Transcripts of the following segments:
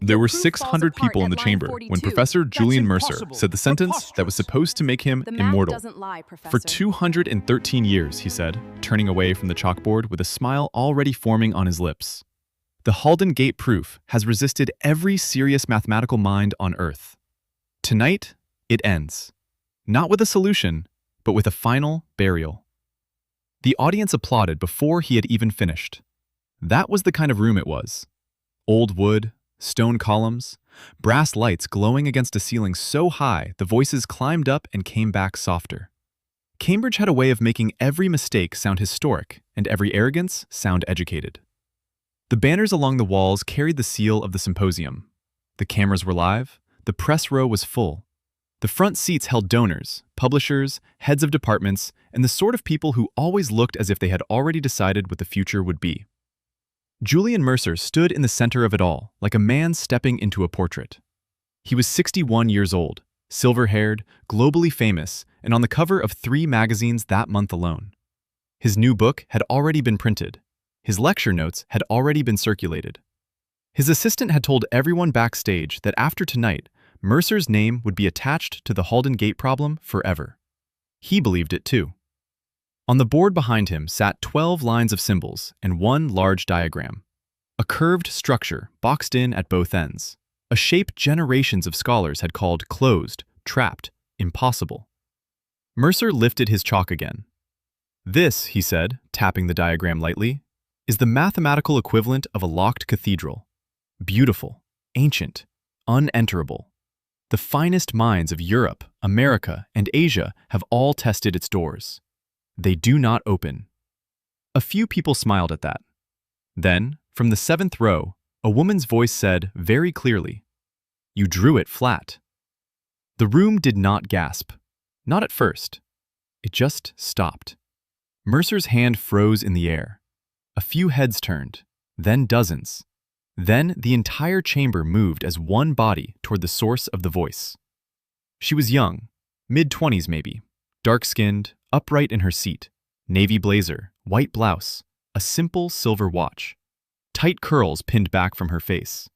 There were 600 people in the chamber when Professor Julian Mercer said the sentence that was supposed to make him immortal. For 213 years, he said, turning away from the chalkboard with a smile already forming on his lips. The Halden Gate proof has resisted every serious mathematical mind on Earth. Tonight, it ends. Not with a solution, but with a final burial. The audience applauded before he had even finished. That was the kind of room it was. Old wood, stone columns, brass lights glowing against a ceiling so high the voices climbed up and came back softer. Cambridge had a way of making every mistake sound historic and every arrogance sound educated. The banners along the walls carried the seal of the symposium. The cameras were live, the press row was full. The front seats held donors, publishers, heads of departments, and the sort of people who always looked as if they had already decided what the future would be. Julian Mercer stood in the center of it all, like a man stepping into a portrait. He was 61 years old, silver-haired, globally famous, and on the cover of 3 magazines that month alone. His new book had already been printed. His lecture notes had already been circulated. His assistant had told everyone backstage that after tonight, Mercer's name would be attached to the Halden Gate problem forever. He believed it too. On the board behind him sat 12 lines of symbols and 1 large diagram. A curved structure boxed in at both ends. A shape generations of scholars had called closed, trapped, impossible. Mercer lifted his chalk again. This, he said, tapping the diagram lightly, is the mathematical equivalent of a locked cathedral. Beautiful, ancient, unenterable. The finest minds of Europe, America, and Asia have all tested its doors. They do not open. A few people smiled at that. Then, from the 7th row, a woman's voice said very clearly, "You drew it flat." The room did not gasp. Not at first. It just stopped. Mercer's hand froze in the air. A few heads turned, then dozens. Then the entire chamber moved as one body toward the source of the voice. She was young, mid-20s maybe, dark-skinned, upright in her seat, navy blazer, white blouse, a simple silver watch. Tight curls pinned back from her face.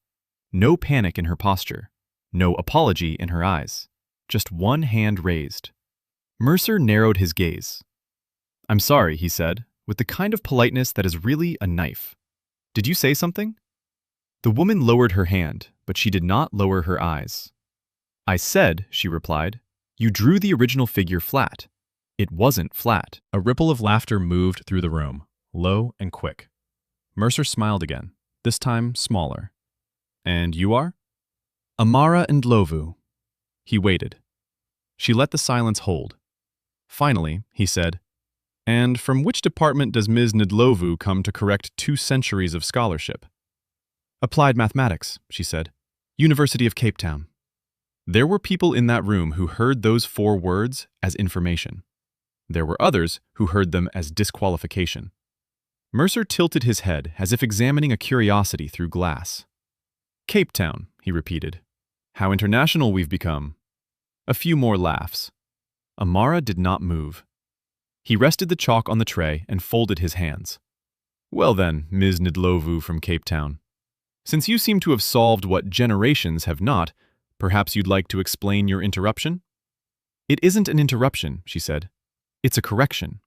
No panic in her posture, no apology in her eyes, just one hand raised. Mercer narrowed his gaze. "I'm sorry," he said, with the kind of politeness that is really a knife. "Did you say something?" The woman lowered her hand, but she did not lower her eyes. "I said," she replied, "you drew the original figure flat. It wasn't flat." A ripple of laughter moved through the room, low and quick. Mercer smiled again, this time smaller. "And you are?" "Amara Ndlovu." He waited. She let the silence hold. Finally, he said, "And from which department does Ms. Ndlovu come to correct 2 centuries of scholarship?" "Applied mathematics," she said. "University of Cape Town." There were people in that room who heard those 4 words as information. There were others who heard them as disqualification. Mercer tilted his head as if examining a curiosity through glass. "Cape Town," he repeated. "How international we've become." A few more laughs. Amara did not move. He rested the chalk on the tray and folded his hands. "Well then, Ms. Ndlovu from Cape Town. Since you seem to have solved what generations have not, perhaps you'd like to explain your interruption?" "It isn't an interruption," she said. "It's a correction."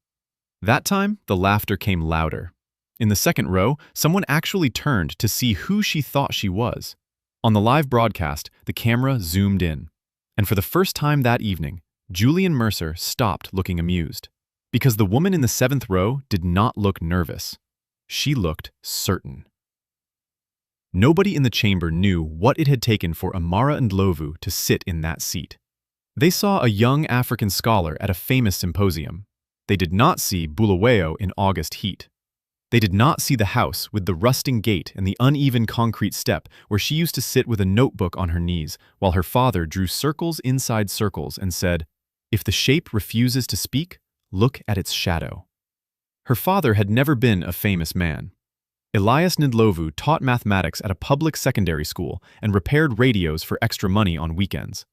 That time, the laughter came louder. In the 2nd row, someone actually turned to see who she thought she was. On the live broadcast, the camera zoomed in. And for the first time that evening, Julian Mercer stopped looking amused. Because the woman in the 7th row did not look nervous. She looked certain. Nobody in the chamber knew what it had taken for Amara Ndlovu to sit in that seat. They saw a young African scholar at a famous symposium. They did not see Bulawayo in August heat. They did not see the house with the rusting gate and the uneven concrete step where she used to sit with a notebook on her knees while her father drew circles inside circles and said, "If the shape refuses to speak, look at its shadow." Her father had never been a famous man. Elias Ndlovu taught mathematics at a public secondary school and repaired radios for extra money on weekends.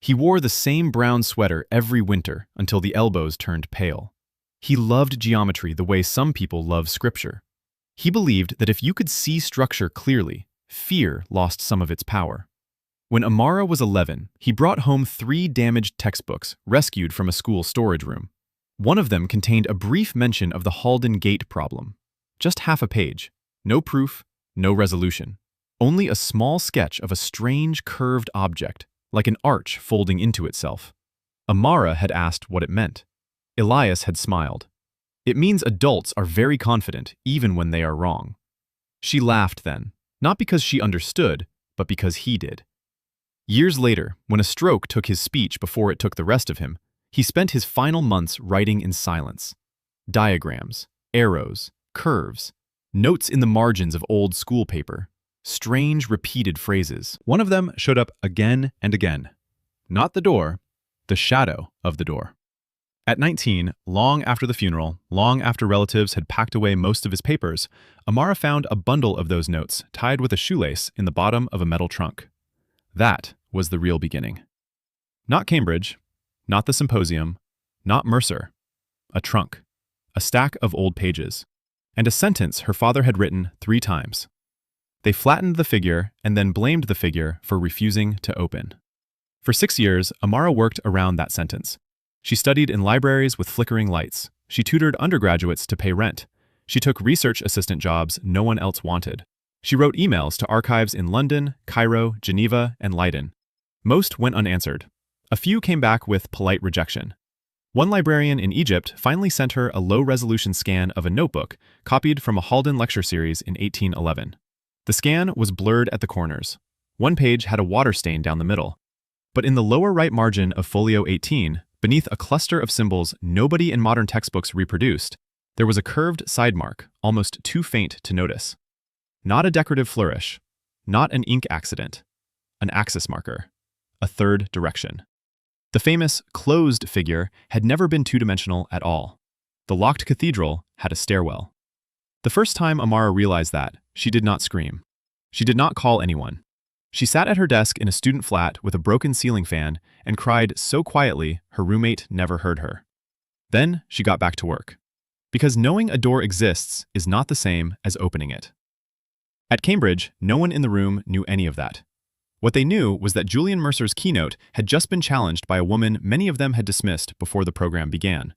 He wore the same brown sweater every winter until the elbows turned pale. He loved geometry the way some people love scripture. He believed that if you could see structure clearly, fear lost some of its power. When Amara was 11, he brought home 3 damaged textbooks rescued from a school storage room. One of them contained a brief mention of the Halden Gate problem. Just half a page. No proof, no resolution. Only a small sketch of a strange curved object, like an arch folding into itself. Amara had asked what it meant. Elias had smiled. It means adults are very confident, even when they are wrong. She laughed then, not because she understood, but because he did. Years later, when a stroke took his speech before it took the rest of him, he spent his final months writing in silence. Diagrams, arrows, curves, notes in the margins of old school paper, strange repeated phrases. One of them showed up again and again. Not the door, the shadow of the door. At 19, long after the funeral, long after relatives had packed away most of his papers, Amara found a bundle of those notes tied with a shoelace in the bottom of a metal trunk. That was the real beginning. Not Cambridge, not the symposium, not Mercer. A trunk, a stack of old pages, and a sentence her father had written 3 times. They flattened the figure and then blamed the figure for refusing to open. For 6 years, Amara worked around that sentence. She studied in libraries with flickering lights. She tutored undergraduates to pay rent. She took research assistant jobs no one else wanted. She wrote emails to archives in London, Cairo, Geneva, and Leiden. Most went unanswered. A few came back with polite rejection. One librarian in Egypt finally sent her a low-resolution scan of a notebook copied from a Halden lecture series in 1811. The scan was blurred at the corners. One page had a water stain down the middle. But in the lower right margin of folio 18, beneath a cluster of symbols nobody in modern textbooks reproduced, there was a curved side mark, almost too faint to notice. Not a decorative flourish, not an ink accident, an axis marker, a third direction. The famous closed figure had never been two-dimensional at all. The locked cathedral had a stairwell. The first time Amara realized that, she did not scream. She did not call anyone. She sat at her desk in a student flat with a broken ceiling fan and cried so quietly her roommate never heard her. Then she got back to work. Because knowing a door exists is not the same as opening it. At Cambridge, no one in the room knew any of that. What they knew was that Julian Mercer's keynote had just been challenged by a woman many of them had dismissed before the program began.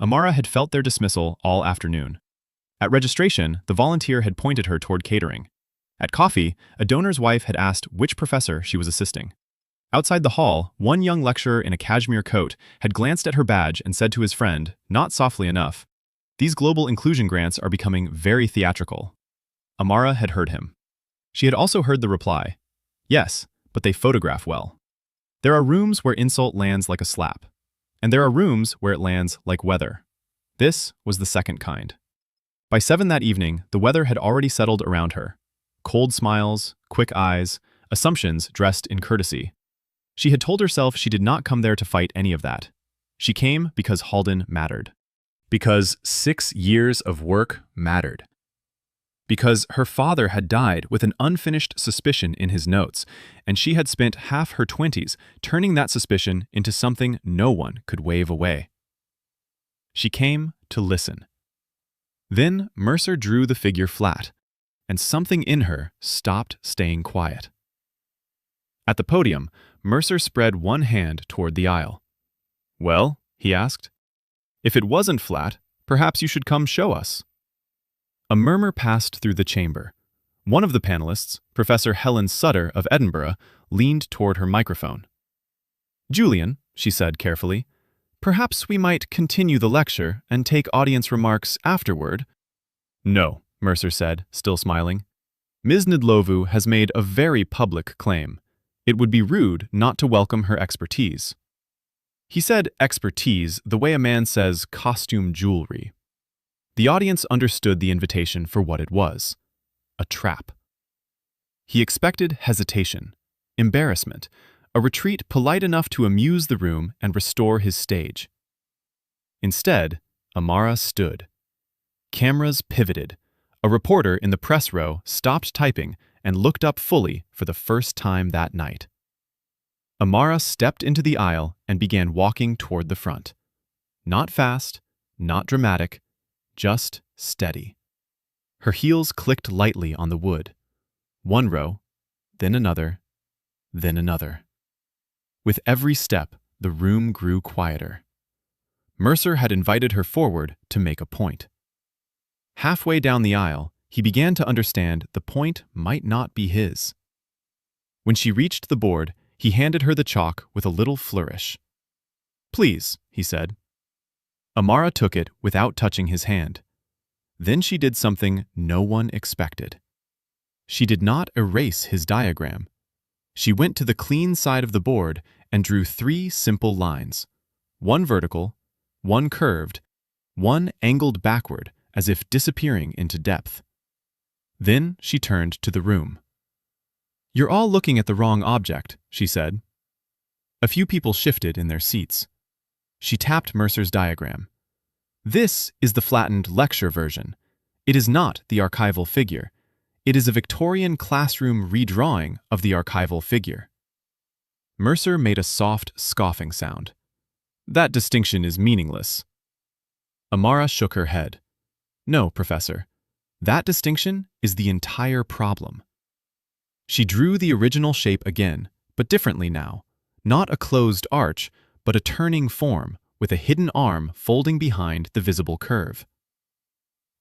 Amara had felt their dismissal all afternoon. At registration, the volunteer had pointed her toward catering. At coffee, a donor's wife had asked which professor she was assisting. Outside the hall, one young lecturer in a cashmere coat had glanced at her badge and said to his friend, not softly enough, "These global inclusion grants are becoming very theatrical." Amara had heard him. She had also heard the reply, "Yes, but they photograph well." There are rooms where insult lands like a slap, and there are rooms where it lands like weather. This was the second kind. By 7 that evening, the weather had already settled around her. Cold smiles, quick eyes, assumptions dressed in courtesy. She had told herself she did not come there to fight any of that. She came because Halden mattered. Because 6 years of work mattered. Because her father had died with an unfinished suspicion in his notes, and she had spent half her 20s turning that suspicion into something no one could wave away. She came to listen. Then Mercer drew the figure flat, and something in her stopped staying quiet. At the podium, Mercer spread one hand toward the aisle. "Well," he asked, "if it wasn't flat, perhaps you should come show us." A murmur passed through the chamber. One of the panelists, Professor Helen Sutter of Edinburgh, leaned toward her microphone. "Julian," she said carefully, "perhaps we might continue the lecture and take audience remarks afterward." "No," Mercer said, still smiling. "Ms. Ndlovu has made a very public claim. It would be rude not to welcome her expertise." He said expertise the way a man says costume jewelry. The audience understood the invitation for what it was, a trap. He expected hesitation, embarrassment, a retreat polite enough to amuse the room and restore his stage. Instead, Amara stood. Cameras pivoted. A reporter in the press row stopped typing and looked up fully for the first time that night. Amara stepped into the aisle and began walking toward the front. Not fast, not dramatic, just steady. Her heels clicked lightly on the wood. One row, then another, then another. With every step, the room grew quieter. Mercer had invited her forward to make a point. Halfway down the aisle, he began to understand the point might not be his. When she reached the board, he handed her the chalk with a little flourish. "Please," he said. Amara took it without touching his hand. Then she did something no one expected. She did not erase his diagram. She went to the clean side of the board and drew 3 simple lines, one vertical, one curved, one angled backward as if disappearing into depth. Then she turned to the room. "You're all looking at the wrong object," she said. A few people shifted in their seats. She tapped Mercer's diagram. "This is the flattened lecture version. It is not the archival figure. It is a Victorian classroom redrawing of the archival figure." Mercer made a soft, scoffing sound. "That distinction is meaningless." Amara shook her head. "No, Professor. That distinction is the entire problem." She drew the original shape again, but differently now. Not a closed arch, but a turning form with a hidden arm folding behind the visible curve.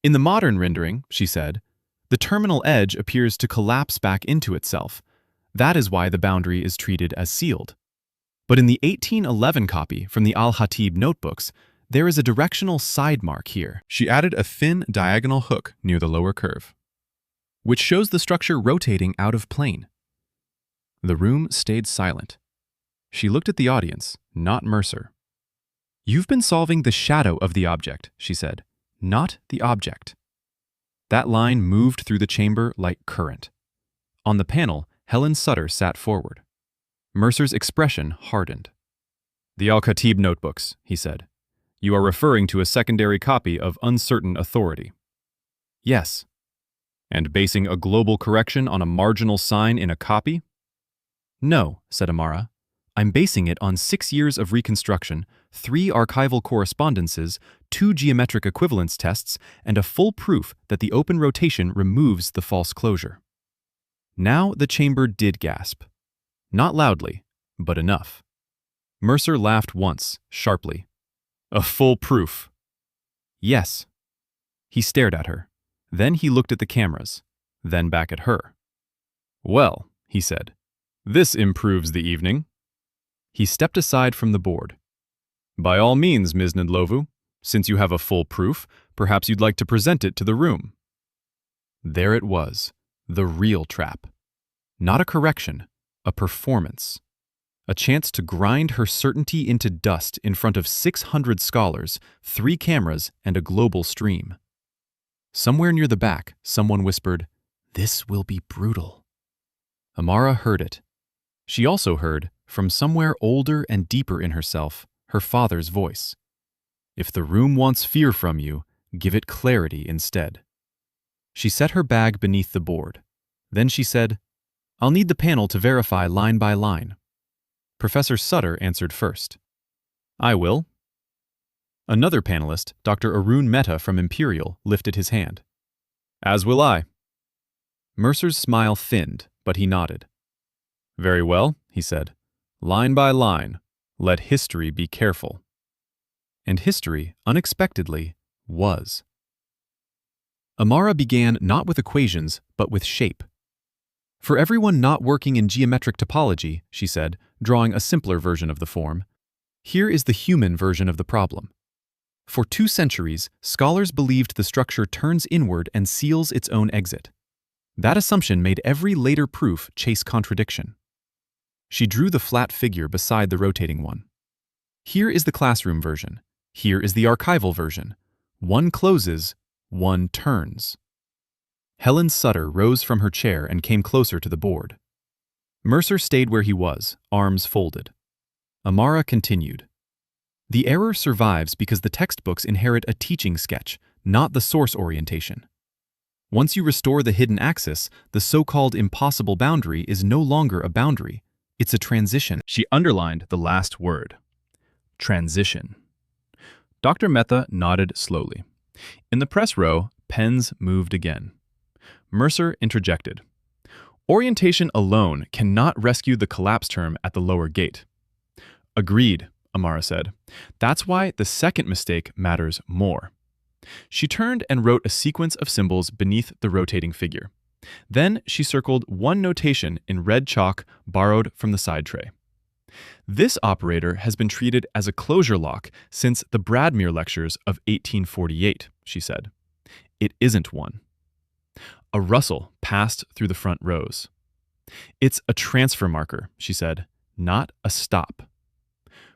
"In the modern rendering," she said, "the terminal edge appears to collapse back into itself. That is why the boundary is treated as sealed. But in the 1811 copy from the Al-Khatib notebooks, there is a directional side mark here." She added a thin diagonal hook near the lower curve, which shows the structure rotating out of plane. The room stayed silent. She looked at the audience, not Mercer. "You've been solving the shadow of the object," she said, "not the object." That line moved through the chamber like current. On the panel, Helen Sutter sat forward. Mercer's expression hardened. "The Al-Khatib notebooks," he said. "You are referring to a secondary copy of uncertain authority." "Yes." "And basing a global correction on a marginal sign in a copy?" "No," said Amara. "I'm basing it on 6 years of reconstruction, 3 archival correspondences, 2 geometric equivalence tests, and a full proof that the open rotation removes the false closure." Now the chamber did gasp. Not loudly, but enough. Mercer laughed once, sharply. "A full proof?" "Yes." He stared at her. Then he looked at the cameras, then back at her. "Well," he said, "this improves the evening." He stepped aside from the board. "By all means, Ms. Ndlovu, since you have a full proof, perhaps you'd like to present it to the room." There it was, the real trap. Not a correction, a performance. A chance to grind her certainty into dust in front of 600 scholars, 3 cameras, and a global stream. Somewhere near the back, someone whispered, "This will be brutal." Amara heard it. She also heard, from somewhere older and deeper in herself, her father's voice. "If the room wants fear from you, give it clarity instead." She set her bag beneath the board. Then she said, "I'll need the panel to verify line by line." Professor Sutter answered first. "I will." Another panelist, Dr. Arun Mehta from Imperial, lifted his hand. "As will I." Mercer's smile thinned, but he nodded. "Very well," he said. "Line by line, let history be careful." And history, unexpectedly, was. Amara began not with equations, but with shape. "For everyone not working in geometric topology," she said, drawing a simpler version of the form, "here is the human version of the problem. For 2 centuries, scholars believed the structure turns inward and seals its own exit. That assumption made every later proof chase contradiction." She drew the flat figure beside the rotating one. "Here is the classroom version. Here is the archival version. One closes, one turns." Helen Sutter rose from her chair and came closer to the board. Mercer stayed where he was, arms folded. Amara continued. "The error survives because the textbooks inherit a teaching sketch, not the source orientation. Once you restore the hidden axis, the so-called impossible boundary is no longer a boundary. It's a transition." She underlined the last word. Transition. Dr. Mehta nodded slowly. In the press row, pens moved again. Mercer interjected. Orientation alone cannot rescue the collapse term at the lower gate. Agreed, Amara said. That's why the second mistake matters more. She turned and wrote a sequence of symbols beneath the rotating figure. Then she circled one notation in red chalk borrowed from the side tray. This operator has been treated as a closure lock since the Bradmere lectures of 1848, she said. It isn't one. A rustle passed through the front rows. It's a transfer marker, she said, not a stop.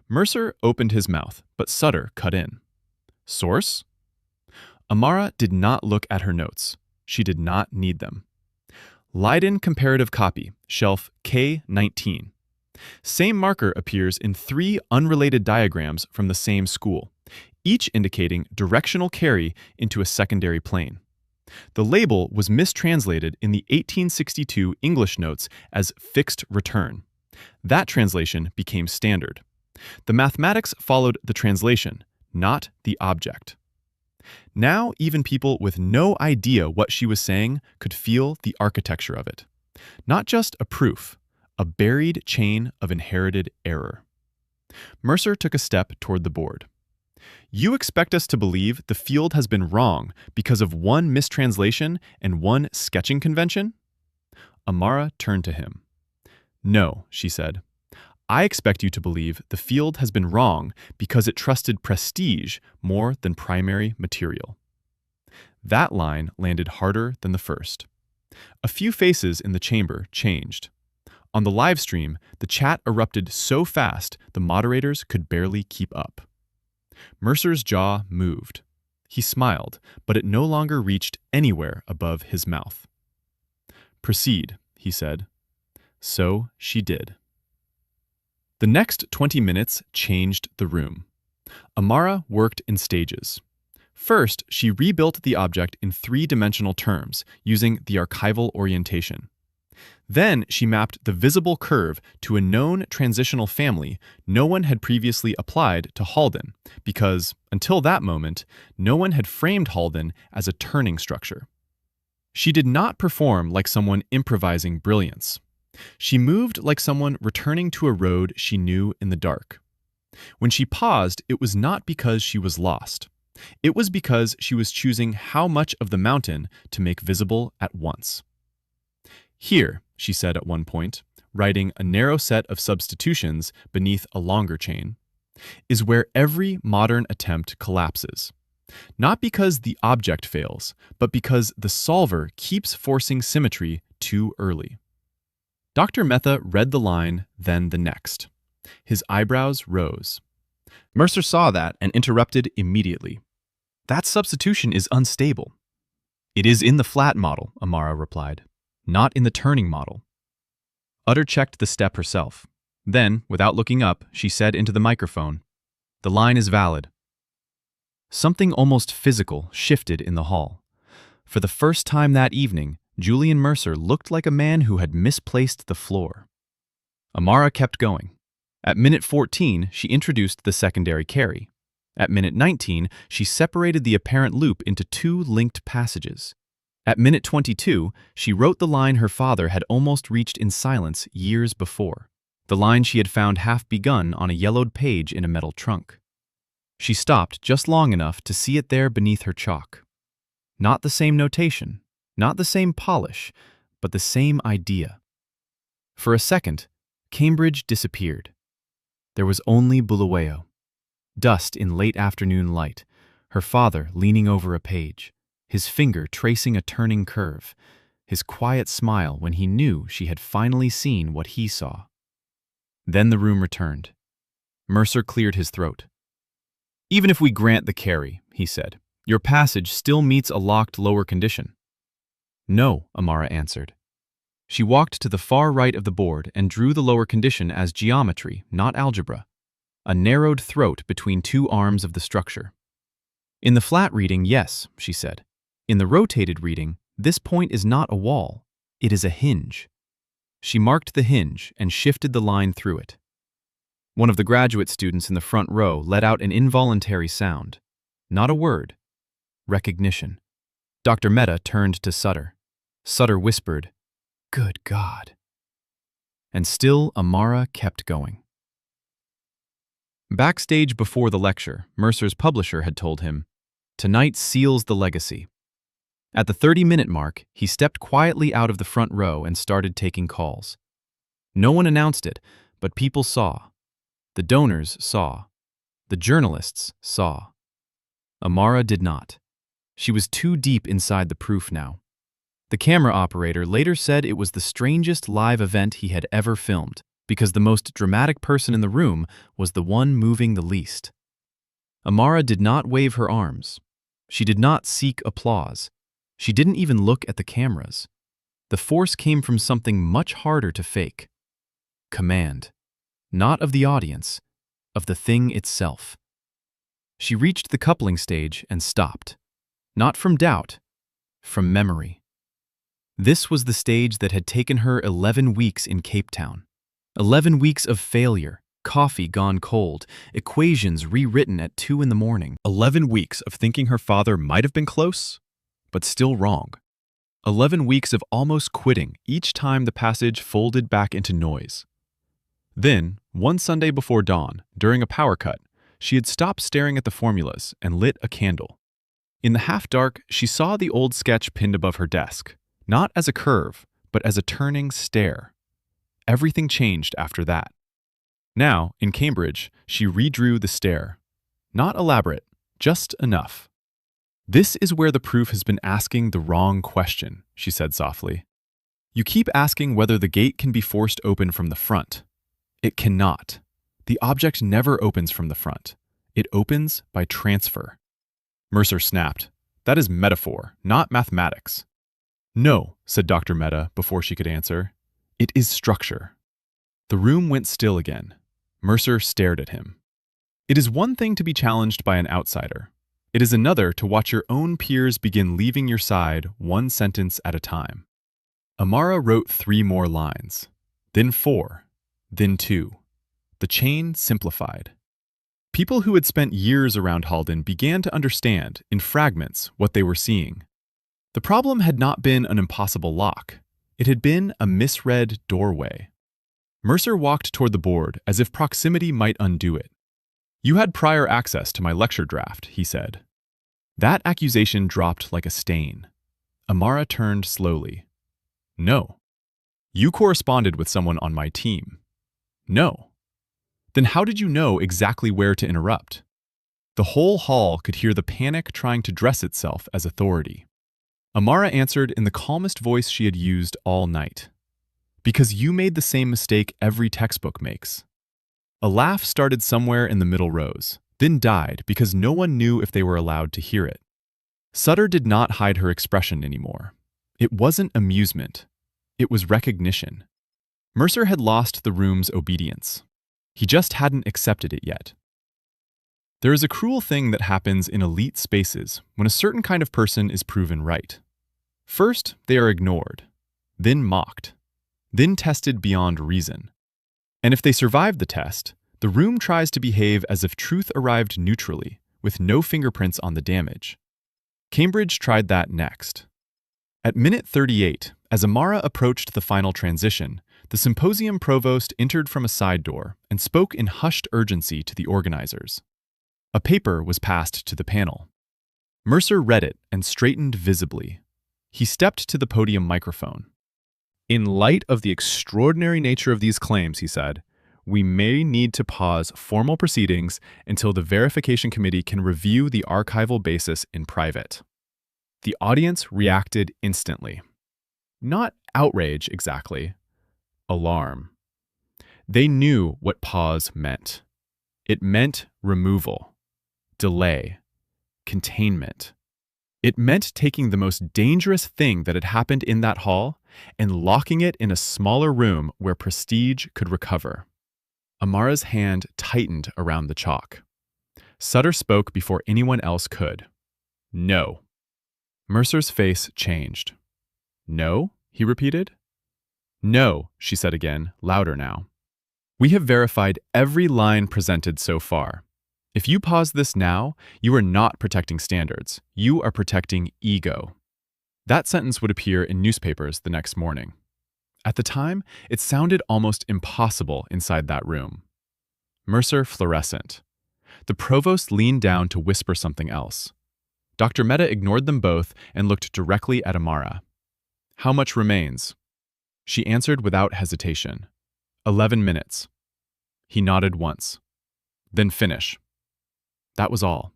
Mercer opened his mouth, but Sutter cut in. Source? Amara did not look at her notes. She did not need them. Leiden Comparative Copy, shelf K19. Same marker appears in 3 unrelated diagrams from the same school, each indicating directional carry into a secondary plane. The label was mistranslated in the 1862 English notes as fixed return. That translation became standard. The mathematics followed the translation, not the object. Now even people with no idea what she was saying could feel the architecture of it. Not just a proof, a buried chain of inherited error. Mercer took a step toward the board. You expect us to believe the field has been wrong because of one mistranslation and one sketching convention? Amara turned to him. No, she said. I expect you to believe the field has been wrong because it trusted prestige more than primary material. That line landed harder than the first. A few faces in the chamber changed. On the live stream, the chat erupted so fast the moderators could barely keep up. Mercer's jaw moved. He smiled, but it no longer reached anywhere above his mouth. Proceed, he said. So she did. The next 20 minutes changed the room. Amara worked in stages. First, she rebuilt the object in 3-dimensional terms using the archival orientation. Then she mapped the visible curve to a known transitional family no one had previously applied to Halden because, until that moment, no one had framed Halden as a turning structure. She did not perform like someone improvising brilliance. She moved like someone returning to a road she knew in the dark. When she paused, it was not because she was lost. It was because she was choosing how much of the mountain to make visible at once. Here, she said at one point, writing a narrow set of substitutions beneath a longer chain, is where every modern attempt collapses. Not because the object fails, but because the solver keeps forcing symmetry too early. Dr. Mehta read the line, then the next. His eyebrows rose. Mercer saw that and interrupted immediately. That substitution is unstable. It is in the flat model, Amara replied, not in the turning model. Utter checked the step herself. Then, without looking up, she said into the microphone, "The line is valid." Something almost physical shifted in the hall. For the first time that evening, Julian Mercer looked like a man who had misplaced the floor. Amara kept going. At minute 14, she introduced the secondary carry. At minute 19, she separated the apparent loop into 2 linked passages. At minute 22, she wrote the line her father had almost reached in silence years before, the line she had found half begun on a yellowed page in a metal trunk. She stopped just long enough to see it there beneath her chalk. Not the same notation, not the same polish, but the same idea. For a second, Cambridge disappeared. There was only Bulawayo. Dust in late afternoon light, her father leaning over a page, his finger tracing a turning curve, his quiet smile when he knew she had finally seen what he saw. Then the room returned. Mercer cleared his throat. "Even if we grant the carry," he said, "your passage still meets a locked lower condition." "No," Amara answered. She walked to the far right of the board and drew the lower condition as geometry, not algebra, a narrowed throat between 2 arms of the structure. "In the flat reading, yes," she said. "In the rotated reading, this point is not a wall, it is a hinge." She marked the hinge and shifted the line through it. One of the graduate students in the front row let out an involuntary sound. Not a word. Recognition. Dr. Mehta turned to Sutter. Sutter whispered, Good God. And still, Amara kept going. Backstage before the lecture, Mercer's publisher had told him, "Tonight seals the legacy." At the 30-minute mark, he stepped quietly out of the front row and started taking calls. No one announced it, but people saw. The donors saw. The journalists saw. Amara did not. She was too deep inside the proof now. The camera operator later said it was the strangest live event he had ever filmed, because the most dramatic person in the room was the one moving the least. Amara did not wave her arms. She did not seek applause. She didn't even look at the cameras. The force came from something much harder to fake. Command. Not of the audience, of the thing itself. She reached the coupling stage and stopped. Not from doubt, from memory. This was the stage that had taken her 11 weeks in Cape Town. 11 weeks of failure, coffee gone cold, equations rewritten at 2 in the morning. 11 weeks of thinking her father might have been close, but still wrong. 11 weeks of almost quitting each time the passage folded back into noise. Then, one Sunday before dawn, during a power cut, she had stopped staring at the formulas and lit a candle. In the half-dark, she saw the old sketch pinned above her desk, not as a curve, but as a turning stare. Everything changed after that. Now, in Cambridge, she redrew the stare. Not elaborate, just enough. "This is where the proof has been asking the wrong question," she said softly. "You keep asking whether the gate can be forced open from the front. It cannot. The object never opens from the front. It opens by transfer." Mercer snapped. "That is metaphor, not mathematics." "No," said Dr. Mehta before she could answer. "It is structure." The room went still again. Mercer stared at him. It is one thing to be challenged by an outsider. It is another to watch your own peers begin leaving your side one sentence at a time. Amara wrote 3 more lines, then 4, then 2. The chain simplified. People who had spent years around Halden began to understand, in fragments, what they were seeing. The problem had not been an impossible lock. It had been a misread doorway. Mercer walked toward the board as if proximity might undo it. "You had prior access to my lecture draft," he said. That accusation dropped like a stain. Amara turned slowly. "No." "You corresponded with someone on my team." "No." "Then how did you know exactly where to interrupt?" The whole hall could hear the panic trying to dress itself as authority. Amara answered in the calmest voice she had used all night. "Because you made the same mistake every textbook makes." A laugh started somewhere in the middle rows, then died because no one knew if they were allowed to hear it. Sutter did not hide her expression anymore. It wasn't amusement. It was recognition. Mercer had lost the room's obedience. He just hadn't accepted it yet. There is a cruel thing that happens in elite spaces when a certain kind of person is proven right. First, they are ignored, then mocked, then tested beyond reason. And if they survive the test, the room tries to behave as if truth arrived neutrally, with no fingerprints on the damage. Cambridge tried that next. At minute 38, as Amara approached the final transition, the symposium provost entered from a side door and spoke in hushed urgency to the organizers. A paper was passed to the panel. Mercer read it and straightened visibly. He stepped to the podium microphone. "In light of the extraordinary nature of these claims," he said, "we may need to pause formal proceedings until the verification committee can review the archival basis in private." The audience reacted instantly. Not outrage exactly, alarm. They knew what pause meant. It meant removal, delay, containment. It meant taking the most dangerous thing that had happened in that hall and locking it in a smaller room where prestige could recover. Amara's hand tightened around the chalk. Sutter spoke before anyone else could. "No." Mercer's face changed. "No?" he repeated. "No," she said again, louder now. "We have verified every line presented so far. If you pause this now, you are not protecting standards. You are protecting ego." That sentence would appear in newspapers the next morning. At the time, it sounded almost impossible inside that room. Mercer fluorescent. The provost leaned down to whisper something else. Dr. Mehta ignored them both and looked directly at Amara. "How much remains?" She answered without hesitation. 11 minutes. He nodded once. "Then finish." That was all.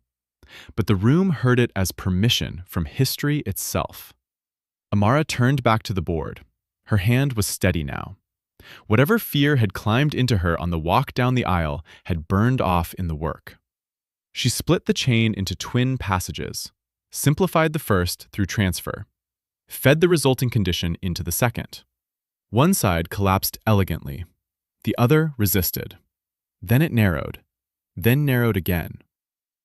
But the room heard it as permission from history itself. Amara turned back to the board. Her hand was steady now. Whatever fear had climbed into her on the walk down the aisle had burned off in the work. She split the chain into twin passages, simplified the first through transfer, fed the resulting condition into the second. One side collapsed elegantly. The other resisted. Then it narrowed, then narrowed again.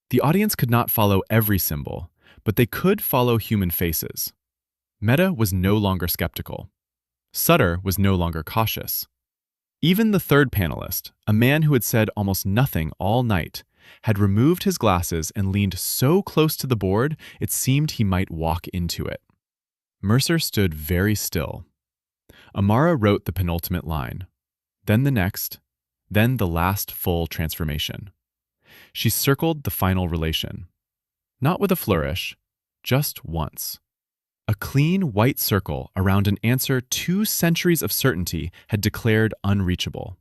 The audience could not follow every symbol, but they could follow human faces. Mehta was no longer skeptical. Sutter was no longer cautious. Even the third panelist, a man who had said almost nothing all night, had removed his glasses and leaned so close to the board it seemed he might walk into it. Mercer stood very still. Amara wrote the penultimate line, then the next, then the last full transformation. She circled the final relation. Not with a flourish, just once. A clean white circle around an answer 2 centuries of certainty had declared unreachable.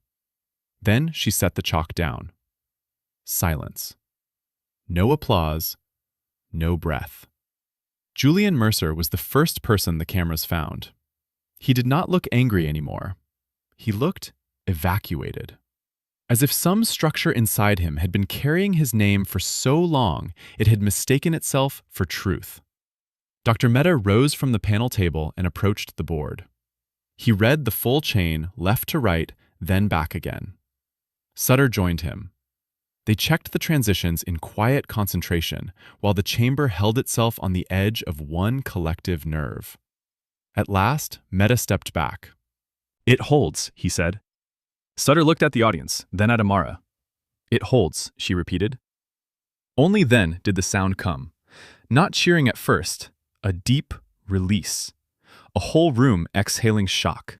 Then she set the chalk down. Silence. No applause, no breath. Julian Mercer was the first person the cameras found. He did not look angry anymore. He looked evacuated. As if some structure inside him had been carrying his name for so long it had mistaken itself for truth. Dr. Mehta rose from the panel table and approached the board. He read the full chain left to right, then back again. Sutter joined him. They checked the transitions in quiet concentration while the chamber held itself on the edge of one collective nerve. At last, Mehta stepped back. "It holds," he said. Sutter looked at the audience, then at Amara. "It holds," she repeated. Only then did the sound come. Not cheering at first, a deep release. A whole room exhaling shock.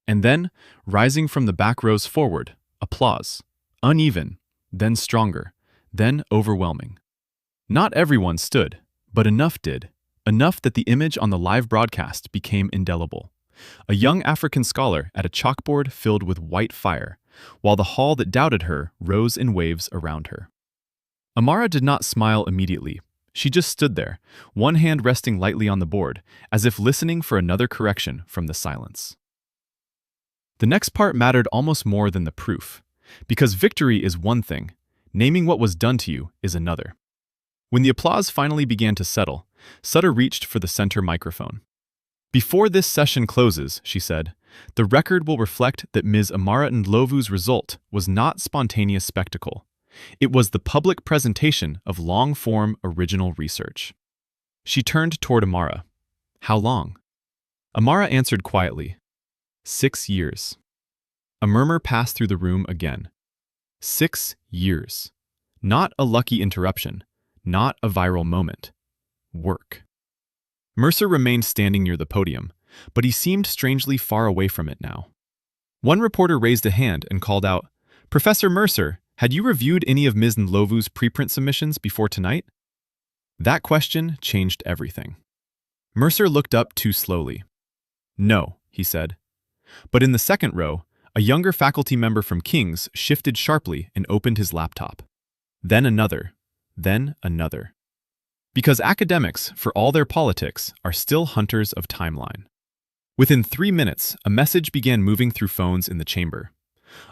And then, rising from the back rows forward, applause. Uneven, then stronger, then overwhelming. Not everyone stood, but enough did. Enough that the image on the live broadcast became indelible. A young African scholar at a chalkboard filled with white fire, while the hall that doubted her rose in waves around her. Amara did not smile immediately. She just stood there, one hand resting lightly on the board, as if listening for another correction from the silence. The next part mattered almost more than the proof, because victory is one thing, naming what was done to you is another. When the applause finally began to settle, Sutter reached for the center microphone. "Before this session closes," she said, "the record will reflect that Ms. Amara Ndlovu's result was not spontaneous spectacle. It was the public presentation of long-form original research." She turned toward Amara. "How long?" Amara answered quietly, 6 years. A murmur passed through the room again. 6 years. Not a lucky interruption, not a viral moment. Work. Mercer remained standing near the podium, but he seemed strangely far away from it now. One reporter raised a hand and called out, "Professor Mercer, had you reviewed any of Ms. Ndlovu's preprint submissions before tonight?" That question changed everything. Mercer looked up too slowly. "No," he said. But in the second row, a younger faculty member from King's shifted sharply and opened his laptop. Then another. Then another. Because academics, for all their politics, are still hunters of timeline. Within 3 minutes, a message began moving through phones in the chamber.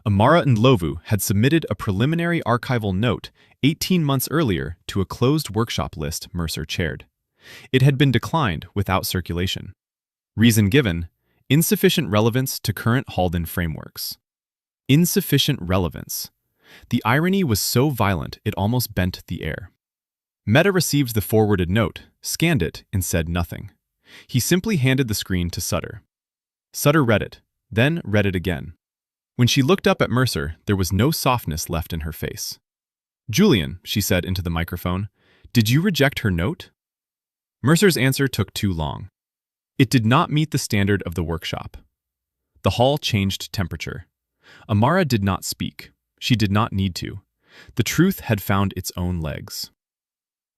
Amara Ndlovu had submitted a preliminary archival note 18 months earlier to a closed workshop list Mercer chaired. It had been declined without circulation. Reason given, insufficient relevance to current Halden frameworks. Insufficient relevance. The irony was so violent it almost bent the air. Mehta received the forwarded note, scanned it, and said nothing. He simply handed the screen to Sutter. Sutter read it, then read it again. When she looked up at Mercer, there was no softness left in her face. "Julian," she said into the microphone, "did you reject her note?" Mercer's answer took too long. It did not meet the standard of the workshop. The hall changed temperature. Amara did not speak. She did not need to. The truth had found its own legs.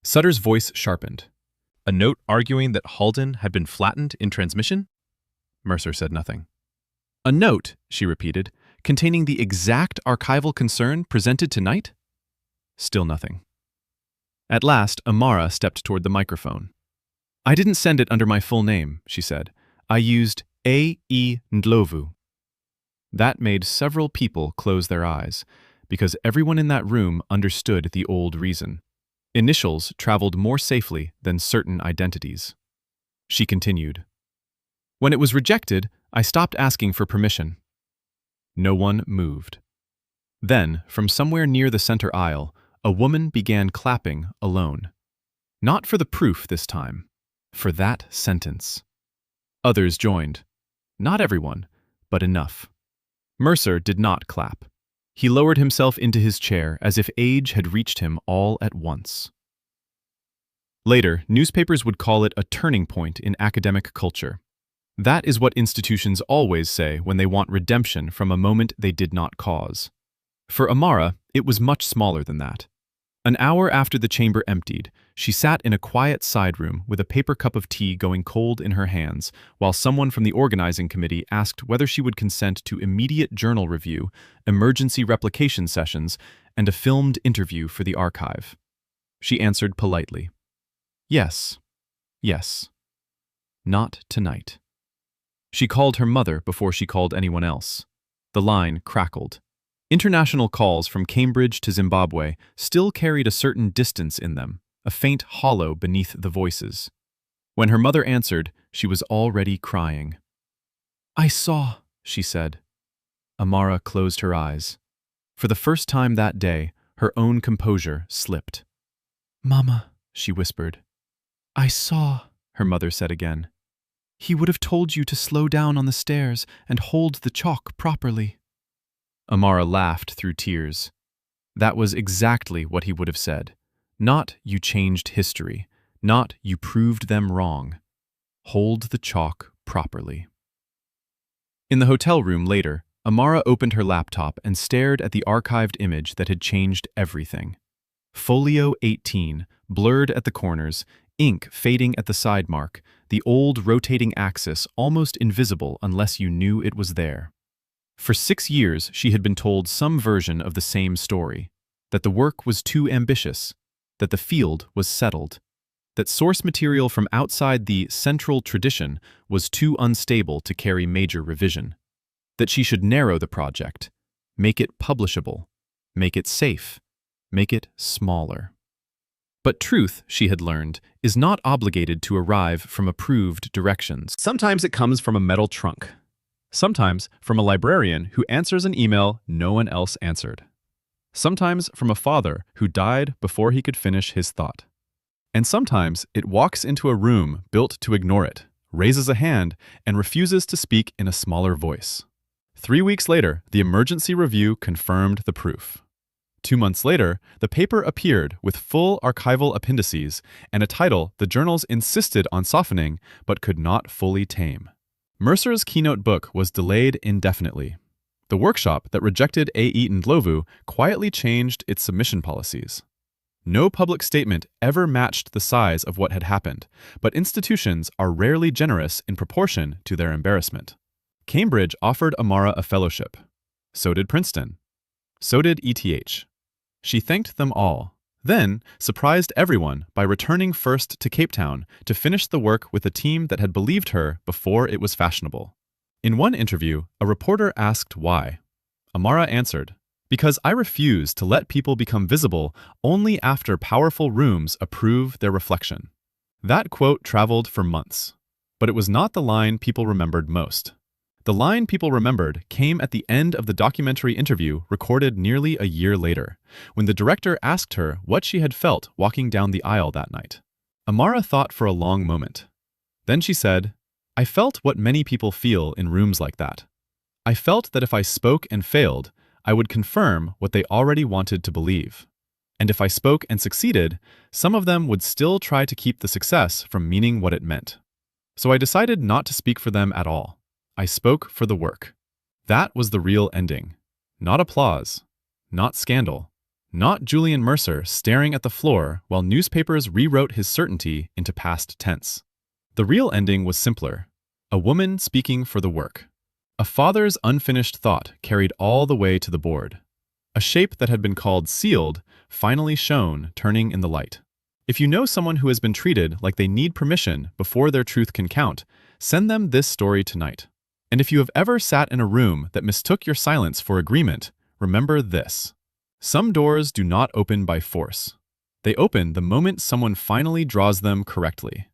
Sutter's voice sharpened. A note arguing that Halden had been flattened in transmission? Mercer said nothing. A note, she repeated, containing the exact archival concern presented tonight? Still nothing. At last, Amara stepped toward the microphone. I didn't send it under my full name, she said. I used A.E. Ndlovu. That made several people close their eyes, because everyone in that room understood the old reason. Initials traveled more safely than certain identities. She continued. When it was rejected, I stopped asking for permission. No one moved. Then, from somewhere near the center aisle, a woman began clapping alone. Not for the proof this time, for that sentence. Others joined. Not everyone, but enough. Mercer did not clap. He lowered himself into his chair as if age had reached him all at once. Later, newspapers would call it a turning point in academic culture. That is what institutions always say when they want redemption from a moment they did not cause. For Amara, it was much smaller than that. An hour after the chamber emptied, she sat in a quiet side room with a paper cup of tea going cold in her hands, while someone from the organizing committee asked whether she would consent to immediate journal review, emergency replication sessions, and a filmed interview for the archive. She answered politely. Yes. Yes. Not tonight. She called her mother before she called anyone else. The line crackled. International calls from Cambridge to Zimbabwe still carried a certain distance in them, a faint hollow beneath the voices. When her mother answered, she was already crying. I saw, she said. Amara closed her eyes. For the first time that day, her own composure slipped. Mama, she whispered. I saw, her mother said again. He would have told you to slow down on the stairs and hold the chalk properly. Amara laughed through tears. That was exactly what he would have said. Not you changed history, not you proved them wrong. Hold the chalk properly. In the hotel room later, Amara opened her laptop and stared at the archived image that had changed everything. Folio 18, blurred at the corners, ink fading at the side mark, the old rotating axis almost invisible unless you knew it was there. For 6 years, she had been told some version of the same story, that the work was too ambitious, that the field was settled, that source material from outside the central tradition was too unstable to carry major revision, that she should narrow the project, make it publishable, make it safe, make it smaller. But truth, she had learned, is not obligated to arrive from approved directions. Sometimes it comes from a metal trunk. Sometimes from a librarian who answers an email no one else answered. Sometimes from a father who died before he could finish his thought. And sometimes it walks into a room built to ignore it, raises a hand, and refuses to speak in a smaller voice. 3 weeks later, the emergency review confirmed the proof. 2 months later, the paper appeared with full archival appendices and a title the journals insisted on softening but could not fully tame. Mercer's keynote book was delayed indefinitely. The workshop that rejected A.E. Ndlovu quietly changed its submission policies. No public statement ever matched the size of what had happened, but institutions are rarely generous in proportion to their embarrassment. Cambridge offered Amara a fellowship. So did Princeton. So did ETH. She thanked them all, then surprised everyone by returning first to Cape Town to finish the work with a team that had believed her before it was fashionable. In one interview, a reporter asked why. Amara answered, "Because I refuse to let people become visible only after powerful rooms approve their reflection." That quote traveled for months, but it was not the line people remembered most. The line people remembered came at the end of the documentary interview recorded nearly a year later, when the director asked her what she had felt walking down the aisle that night. Amara thought for a long moment. Then she said, "I felt what many people feel in rooms like that. I felt that if I spoke and failed, I would confirm what they already wanted to believe. And if I spoke and succeeded, some of them would still try to keep the success from meaning what it meant. So I decided not to speak for them at all. I spoke for the work." That was the real ending. Not applause, not scandal, not Julian Mercer staring at the floor while newspapers rewrote his certainty into past tense. The real ending was simpler. A woman speaking for the work. A father's unfinished thought carried all the way to the board. A shape that had been called sealed finally shone, turning in the light. If you know someone who has been treated like they need permission before their truth can count, send them this story tonight. And if you have ever sat in a room that mistook your silence for agreement, remember this. Some doors do not open by force. They open the moment someone finally draws them correctly.